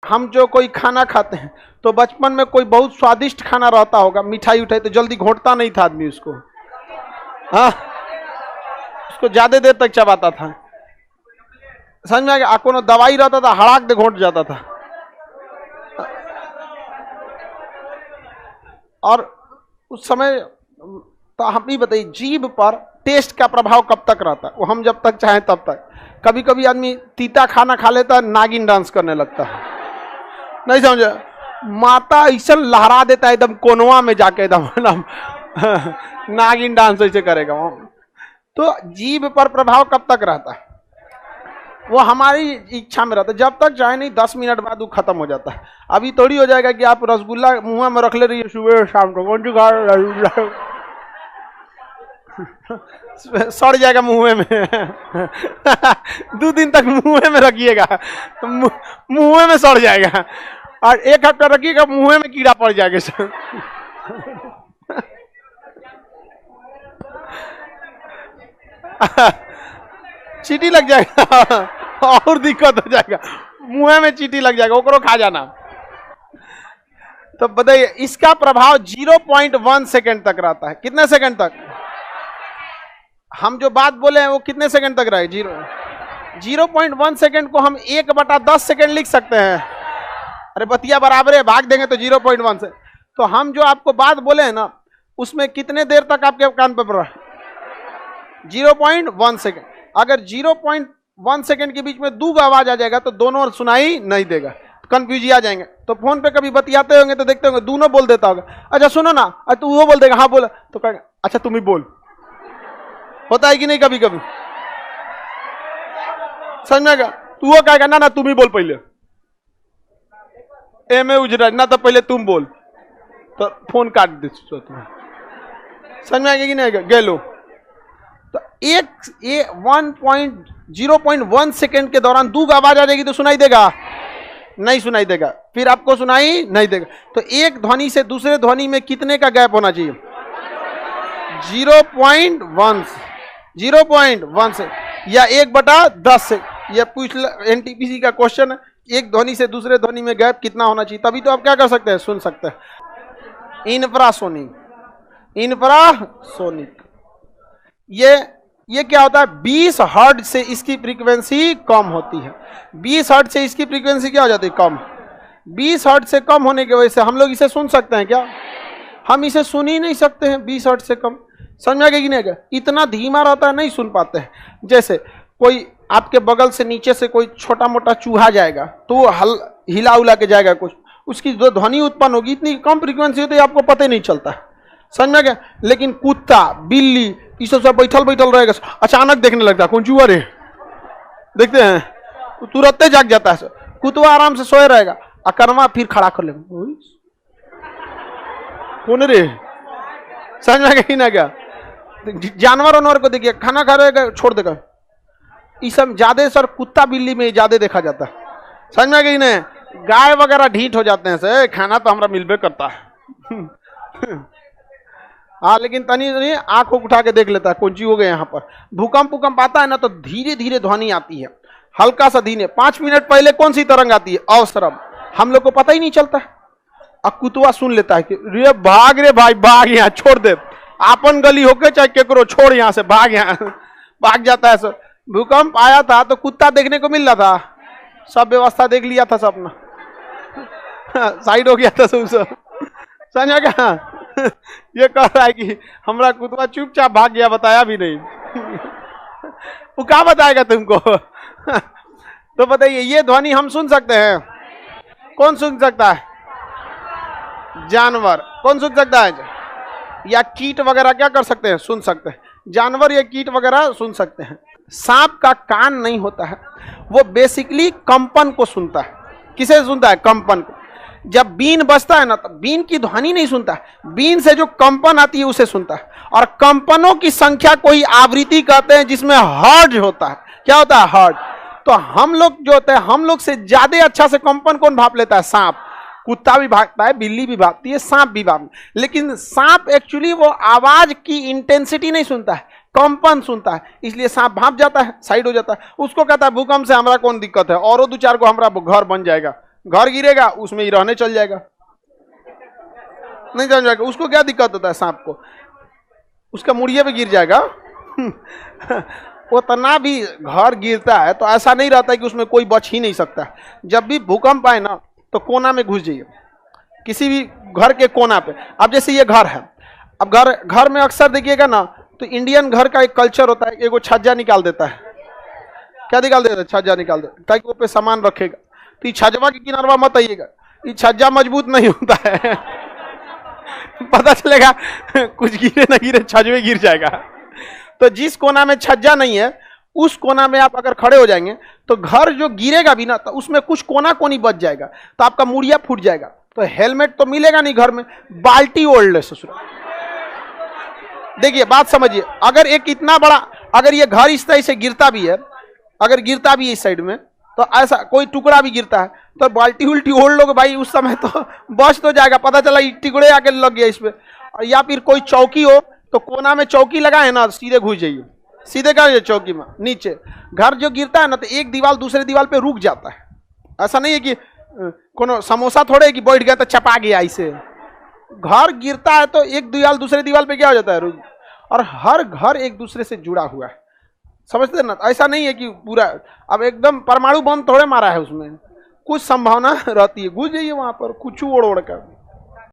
हम जो कोई खाना खाते हैं तो बचपन में कोई बहुत स्वादिष्ट खाना रहता होगा, मिठाई उठाई, तो जल्दी घोंटता नहीं था आदमी उसको, हाँ, उसको ज्यादा देर तक चबाता था। समझ में आ गया? कोनो दवाई रहता था हड़ाक दे घोंट जाता था। और उस समय तो हम भी बताइए, जीभ पर टेस्ट का प्रभाव कब तक रहता है? वो हम जब तक चाहें तब तक। कभी कभी आदमी तीता खाना खा लेता है, नागिन डांस करने लगता है, नहीं समझे? माता ऐसा लहरा देता है एकदम कोनवा में जाके, एकदम नागिन डांस ऐसे करेगा। तो जीभ पर प्रभाव कब तक रहता है? वो हमारी इच्छा में रहता है, जब तक चाहे नहीं, 10 मिनट बाद वो खत्म हो जाता है। अभी थोड़ी हो जाएगा कि आप रसगुल्ला मुंह में रख ले रही है सुबह शाम को, कौन सी खा सड़ जाएगा मुंह में 2 दिन तक मुंह में रखिएगा, मुंह में सड़ जाएगा, और 1 हफ्ता रखिएगा मुंह में कीड़ा पड़ जाएगा। चींटी लग जाएगा और दिक्कत हो जाएगा, मुंह में चींटी लग जाएगा, ओकरो खा जाना। तो बताइए, इसका प्रभाव 0.1 सेकेंड तक रहता है। कितने सेकेंड तक? हम जो बात बोले हैं वो कितने सेकंड तक रहे? 0.1 सेकंड को हम 1/10 सेकंड लिख सकते हैं। अरे बतिया बराबर है, भाग देंगे तो 0.1 से। तो हम जो आपको बात बोले हैं ना, उसमें कितने देर तक आपके कान पर पड़ा? 0.1 सेकंड। अगर 0.1 सेकंड के बीच में 2 आवाज आ जाएगा तो दोनों और सुनाई नहीं देगा, कंफ्यूज आ जाएंगे। तो फोन पे कभी बतियाते होंगे तो देखते होंगे दोनों बोल देता होगा, अच्छा सुनो ना, तू वो बोल देगा, हाँ बोला, तो कहेगा अच्छा तुम ही बोल। होता है कि नहीं कभी कभी? समझ में आएगा? तू वो कहेगा ना तुम ही बोल पहले, एम उजरा ना, तो पहले तुम बोल, तो फोन काट दे। समझ में आएगा कि नहीं आएगा? गेलो। तो 0.1 सेकेंड के दौरान 2 आवाज आ जाएगी तो सुनाई देगा? नहीं सुनाई देगा। फिर आपको सुनाई नहीं देगा। तो एक ध्वनि से दूसरे ध्वनि में कितने का गैप होना चाहिए? 0.1 से या 1/10 से। यह पूछ एनटीपीसी का क्वेश्चन है, एक ध्वनि से दूसरे ध्वनि में गैप कितना होना चाहिए, तभी तो आप क्या कर सकते हैं, सुन सकते हैं। इंफ्रासोनिक ये क्या होता है? 20 हर्ट्ज से इसकी फ्रीक्वेंसी कम होती है। 20 हर्ट्ज से इसकी फ्रीक्वेंसी क्या हो जाती है? कम। 20 हर्ट्ज से कम होने की वजह से हम लोग इसे सुन सकते हैं क्या? हम इसे सुन ही नहीं सकते हैं 20 हर्ट्ज से कम। समझ में आ गया कि नहीं? इतना धीमा रहता है, नहीं सुन पाते हैं। जैसे कोई आपके बगल से नीचे से कोई छोटा मोटा चूहा जाएगा तो वो हिला उला के जाएगा, कुछ उसकी जो ध्वनि उत्पन्न होगी इतनी कम फ्रीक्वेंसी होती है आपको पता ही नहीं चलता है। समझ में आ गया? लेकिन कुत्ता बिल्ली ये सब बैठल रहेगा, अचानक देखने लगता है कौन चूहा रे, देखते हैं तो तुरंत जाग जाता है। कुत्ता आराम से सोए रहेगा, अकरमा फिर खड़ा कर लेगा, कौन रे? समझ में आ गया कि नहीं? क्या जानवर को देखिए, खाना खा रहेगा छोड़ देगा, ये सब ज्यादा सर कुत्ता बिल्ली में ज्यादा देखा जाता है। समझ में आ गया कि नहीं? गाय वगैरह ढीठ हो जाते हैं से खाना तो हमारा मिलबे करता है हाँ, लेकिन तनी आंख उठा के देख लेता है कौन चीज हो गया। यहाँ पर भूकंप आता है ना तो धीरे धीरे ध्वनि आती है, हल्का सा धीरे। 5 मिनट पहले कौन सी तरंग आती है? अवसरम, हम लोग को पता ही नहीं चलता है। अब कुतवा सुन लेता है कि रे भाग रे भाई, भाग यहाँ, छोड़ दे, आपन गली होके चाहे केकरो, छोड़ यहाँ से, भाग यहाँ भाग जाता है। सर भूकंप आया था तो कुत्ता देखने को मिल रहा था, सब व्यवस्था देख लिया था, सब ना साइड हो गया था सब। समझ गया? ये कह रहा है कि हमारा कुत्ता चुपचाप भाग गया, बताया भी नहीं वो क्या बताएगा तुमको तो बताइए, ये ध्वनि हम सुन सकते हैं? कौन सुन सकता है? जानवर। कौन सुन सकता है? या कीट वगैरह क्या कर सकते हैं? सुन सकते हैं। जानवर या कीट वगैरह सुन सकते हैं। सांप का कान नहीं होता है, वो बेसिकली कंपन को सुनता है। किसे सुनता है? कंपन को। जब बीन बजता है ना तो बीन की ध्वनि नहीं सुनता है, बीन से जो कंपन आती है उसे सुनता है। और कंपनों की संख्या को ही आवृत्ति कहते हैं, जिसमें हर्ट्ज होता है। क्या होता है? हर्ट्ज। तो हम लोग जो होते हैं, हम लोग से ज्यादा अच्छा से कंपन कौन भाप लेता है? सांप। कुत्ता भी भागता है, बिल्ली भी भागती है, सांप भी भागता है। लेकिन सांप एक्चुअली वो आवाज की इंटेंसिटी नहीं सुनता है, कंपन सुनता है, इसलिए सांप भाग जाता है, साइड हो जाता है। उसको कहता है भूकंप से हमारा कौन दिक्कत है, और 2-4 को हमारा घर बन जाएगा, घर गिरेगा उसमें ही रहने चल जाएगा, नहीं चल जाएगा। उसको क्या दिक्कत होता है सांप को, उसका मुड़िए पे गिर जाएगा। उतना भी घर गिरता है तो ऐसा नहीं रहता है कि उसमें कोई बच ही नहीं सकता। जब भी भूकंप आए ना तो कोना में घुस जाइए, किसी भी घर के कोना पे। अब जैसे ये घर है, अब घर में अक्सर देखिएगा ना तो इंडियन घर का एक कल्चर होता है, एगो छज्जा निकाल देता है। क्या निकाल देता है? छज्जा निकाल देता है, ताकि वो पे सामान रखेगा। तो ये छज्जवा के किनारवा मत आइएगा, ये छज्जा मजबूत नहीं होता है। पता चलेगा कुछ गिरे ना गिरे छज्जे गिर जाएगा। तो जिस कोना में छज्जा नहीं है उस कोना में आप अगर खड़े हो जाएंगे तो घर जो गिरेगा भी ना तो उसमें कुछ कोना कोनी बच जाएगा, तो आपका मुड़िया फूट जाएगा। तो हेलमेट तो मिलेगा नहीं घर में, बाल्टी ओढ़ ले ससुर। देखिए बात समझिए, अगर एक इतना बड़ा, अगर ये घर इस तरह से गिरता भी है, अगर गिरता भी है इस साइड में, तो ऐसा कोई टुकड़ा भी गिरता है तो बाल्टी उल्टी ओढ़ लोगे भाई, उस समय तो बच तो जाएगा। पता चला टुकड़े आके लग गया इस पे। और या फिर कोई चौकी हो तो कोना में चौकी लगाए ना, सीधे घुस जाइए, सीधे क्या चौकी में नीचे। घर जो गिरता है ना तो एक दीवार दूसरे दीवार पे रुक जाता है। ऐसा नहीं है कि कोनो समोसा थोड़े कि बैठ गया तो चपा गया। ऐसे घर गिरता है तो एक दीवार दूसरे दीवार पे क्या हो जाता है, रुक। और हर घर एक दूसरे से जुड़ा हुआ है, समझते ना? ऐसा नहीं है कि पूरा अब एकदम परमाणु बम थोड़े मारा है, उसमें कुछ संभावना रहती है, घुस जाइए वहां पर कुछ ओढ़ ओढ़ कर।